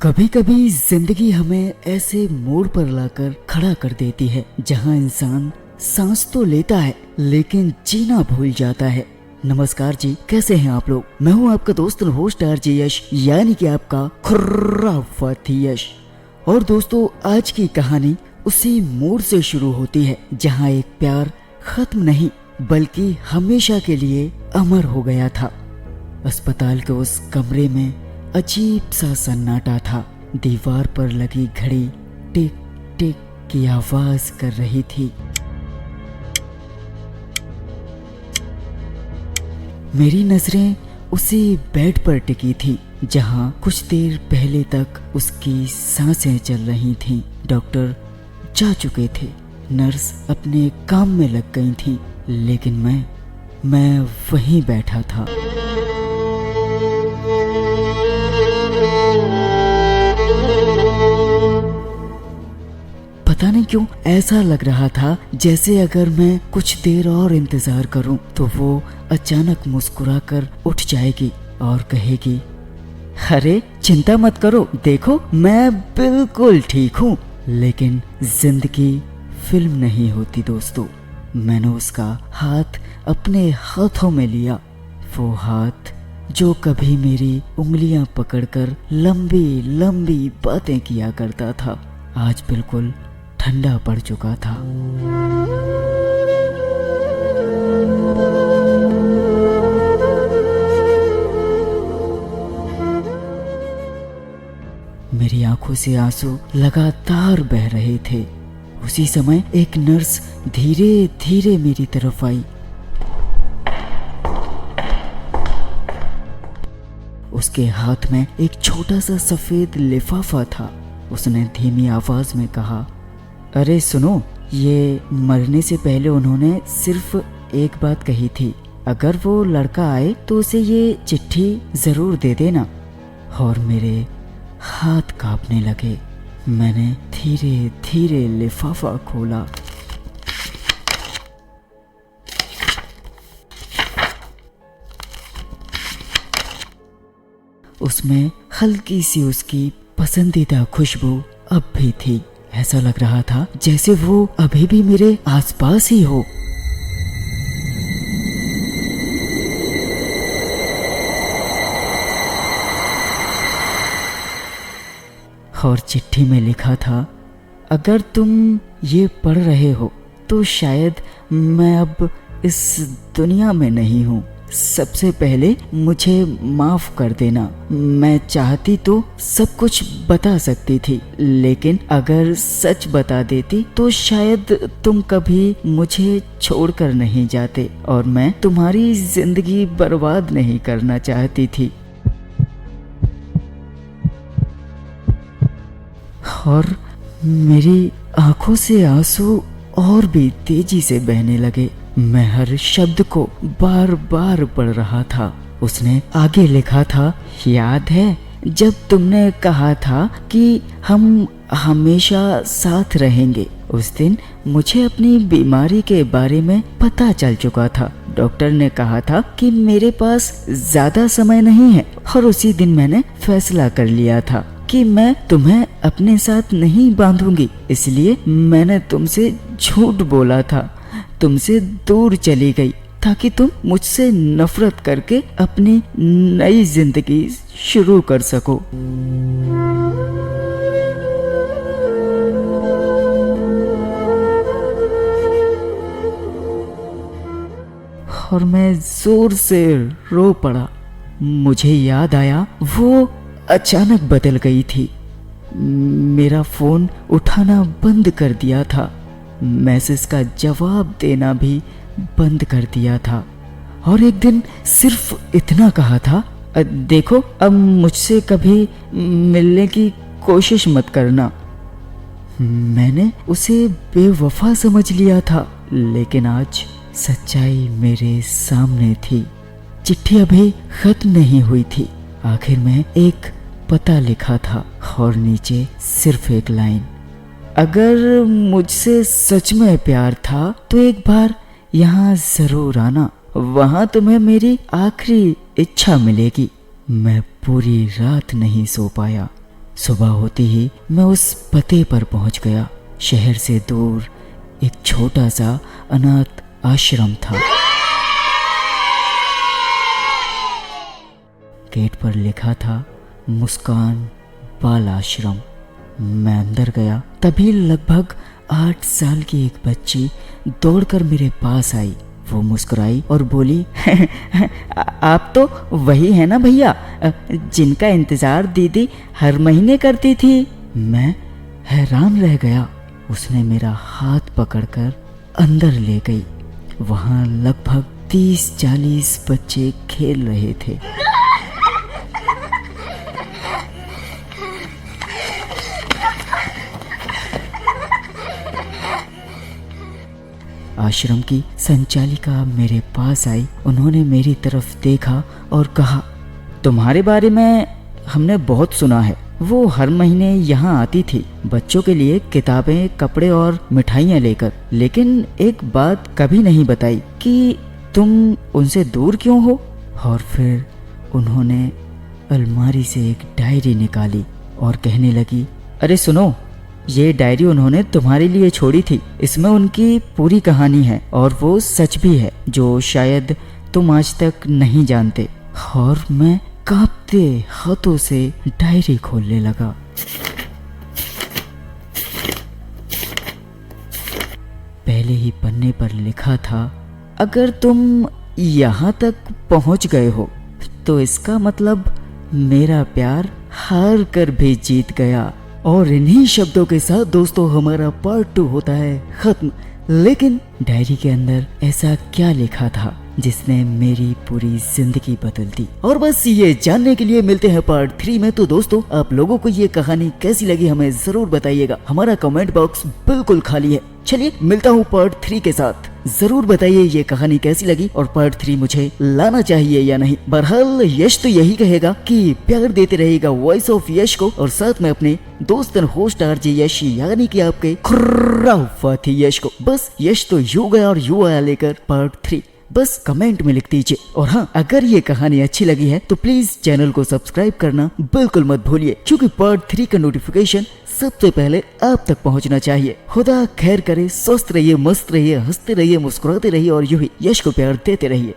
कभी कभी जिंदगी हमें ऐसे मोड़ पर लाकर खड़ा कर देती है जहां इंसान सांस तो लेता है लेकिन जीना भूल जाता है। नमस्कार जी, कैसे हैं आप लोग। मैं हूं आपका दोस्त और होस्ट आरजे यश, यानी कि आपका खुर्राफाती यश। और दोस्तों, आज की कहानी उसी मोड़ से शुरू होती है जहां एक प्यार खत्म नहीं बल्कि हमेशा के लिए अमर हो गया था। अस्पताल के उस कमरे में अजीब सा सन्नाटा था। दीवार पर लगी घड़ी टिक टिक की आवाज कर रही थी। मेरी नजरें उसी बेड पर टिकी थी जहां कुछ देर पहले तक उसकी सांसें चल रही थीं। डॉक्टर जा चुके थे, नर्स अपने काम में लग गई थी, लेकिन मैं वहीं बैठा था। पता नहीं क्यों ऐसा लग रहा था जैसे अगर मैं कुछ देर और इंतजार करूं तो वो अचानक मुस्कुराकर उठ जाएगी और कहेगी, अरे चिंता मत करो, देखो मैं बिल्कुल ठीक हूँ। लेकिन जिंदगी फिल्म नहीं होती दोस्तों। मैंने उसका हाथ अपने हाथों में लिया, वो हाथ जो कभी मेरी उंगलियां पकड़कर लंबी लंबी बातें किया करता था, आज बिल्कुल ठंडा पड़ चुका था। मेरी आंखों से आंसू लगातार बह रहे थे। उसी समय एक नर्स धीरे धीरे मेरी तरफ आई। उसके हाथ में एक छोटा सा सफेद लिफाफा था। उसने धीमी आवाज में कहा, अरे सुनो, ये मरने से पहले उन्होंने सिर्फ एक बात कही थी, अगर वो लड़का आए तो उसे ये चिट्ठी जरूर दे देना। और मेरे हाथ कांपने लगे। मैंने धीरे धीरे लिफाफा खोला। उसमें हल्की सी उसकी पसंदीदा खुशबू अब भी थी। ऐसा लग रहा था जैसे वो अभी भी मेरे आसपास ही हो। और चिट्ठी में लिखा था, अगर तुम ये पढ़ रहे हो तो शायद मैं अब इस दुनिया में नहीं हूँ। सबसे पहले मुझे माफ कर देना। मैं चाहती तो सब कुछ बता सकती थी, लेकिन अगर सच बता देती तो शायद तुम कभी मुझे छोड़कर नहीं जाते और मैं तुम्हारी जिंदगी बर्बाद नहीं करना चाहती थी। और मेरी आंखों से आंसू और भी तेजी से बहने लगे। मैं हर शब्द को बार बार पढ़ रहा था। उसने आगे लिखा था, याद है जब तुमने कहा था कि हम हमेशा साथ रहेंगे। उस दिन मुझे अपनी बीमारी के बारे में पता चल चुका था। डॉक्टर ने कहा था कि मेरे पास ज्यादा समय नहीं है और उसी दिन मैंने फैसला कर लिया था कि मैं तुम्हें अपने साथ नहीं बांधूंगी। इसलिए मैंने तुमसे झूठ बोला था, तुमसे दूर चली गई ताकि तुम मुझसे नफरत करके अपनी नई जिंदगी शुरू कर सको। और मैं जोर से रो पड़ा। मुझे याद आया वो अचानक बदल गई थी। मेरा फोन उठाना बंद कर दिया था, मैसेज का जवाब देना भी बंद कर दिया था। और एक दिन सिर्फ इतना कहा था, देखो अब मुझसे कभी मिलने की कोशिश मत करना। मैंने उसे बेवफा समझ लिया था, लेकिन आज सच्चाई मेरे सामने थी। चिट्ठी अभी खत्म नहीं हुई थी। आखिर में एक पता लिखा था और नीचे सिर्फ एक लाइन, अगर मुझसे सच में प्यार था तो एक बार यहाँ जरूर आना, वहां तुम्हें मेरी आखिरी इच्छा मिलेगी। मैं पूरी रात नहीं सो पाया। सुबह होते ही मैं उस पते पर पहुंच गया। शहर से दूर एक छोटा सा अनाथ आश्रम था। गेट पर लिखा था मुस्कान बाल आश्रम। मैं अंदर गया, तभी लगभग 8 साल की एक बच्ची दौड़कर मेरे पास आई। वो मुस्कुराई और बोली, आप तो वही है ना भैया, जिनका इंतजार दीदी हर महीने करती थी। मैं हैरान रह गया। उसने मेरा हाथ पकड़कर अंदर ले गई। वहां लगभग 30-40 बच्चे खेल रहे थे। आश्रम की संचालिका मेरे पास आई। उन्होंने मेरी तरफ देखा और कहा, तुम्हारे बारे में हमने बहुत सुना है। वो हर महीने यहाँ आती थी, बच्चों के लिए किताबें, कपड़े और मिठाइयाँ लेकर, लेकिन एक बात कभी नहीं बताई कि तुम उनसे दूर क्यों हो। और फिर उन्होंने अलमारी से एक डायरी निकाली और कहने लगी, अरे सुनो, ये डायरी उन्होंने तुम्हारे लिए छोड़ी थी। इसमें उनकी पूरी कहानी है और वो सच भी है, जो शायद तुम आज तक नहीं जानते। और मैं कांपते हाथों से डायरी खोलने लगा। पहले ही पन्ने पर लिखा था, अगर तुम यहाँ तक पहुँच गए हो तो इसका मतलब मेरा प्यार हार कर भी जीत गया। और इन्हीं शब्दों के साथ दोस्तों हमारा पार्ट 2 होता है खत्म। लेकिन डायरी के अंदर ऐसा क्या लिखा था जिसने मेरी पूरी जिंदगी बदल दी, और बस ये जानने के लिए मिलते हैं पार्ट 3 में। तो दोस्तों, आप लोगों को ये कहानी कैसी लगी हमें जरूर बताइएगा। हमारा कमेंट बॉक्स बिल्कुल खाली है। चलिए मिलता हूँ पार्ट 3 के साथ। जरूर बताइए ये कहानी कैसी लगी और पार्ट 3 मुझे लाना चाहिए या नहीं। बहरहाल यश तो यही कहेगा कि प्यार देते रहेगा वॉइस ऑफ यश को, और साथ में अपने दोस्त होस्ट आरजे यश यानी कि आपके खुर्राफाती यश को। बस यश तो यू गया और यू आया लेकर पार्ट 3। बस कमेंट में लिख दीजिए। और हाँ, अगर ये कहानी अच्छी लगी है तो प्लीज चैनल को सब्सक्राइब करना बिल्कुल मत भूलिए, क्योंकि पार्ट 3 का नोटिफिकेशन सबसे पहले आप तक पहुंचना चाहिए। खुदा खैर करे, स्वस्थ रहिए, मस्त रहिए, हंसते रहिए, मुस्कुराते रहिए और यूं ही यश को प्यार देते रहिए।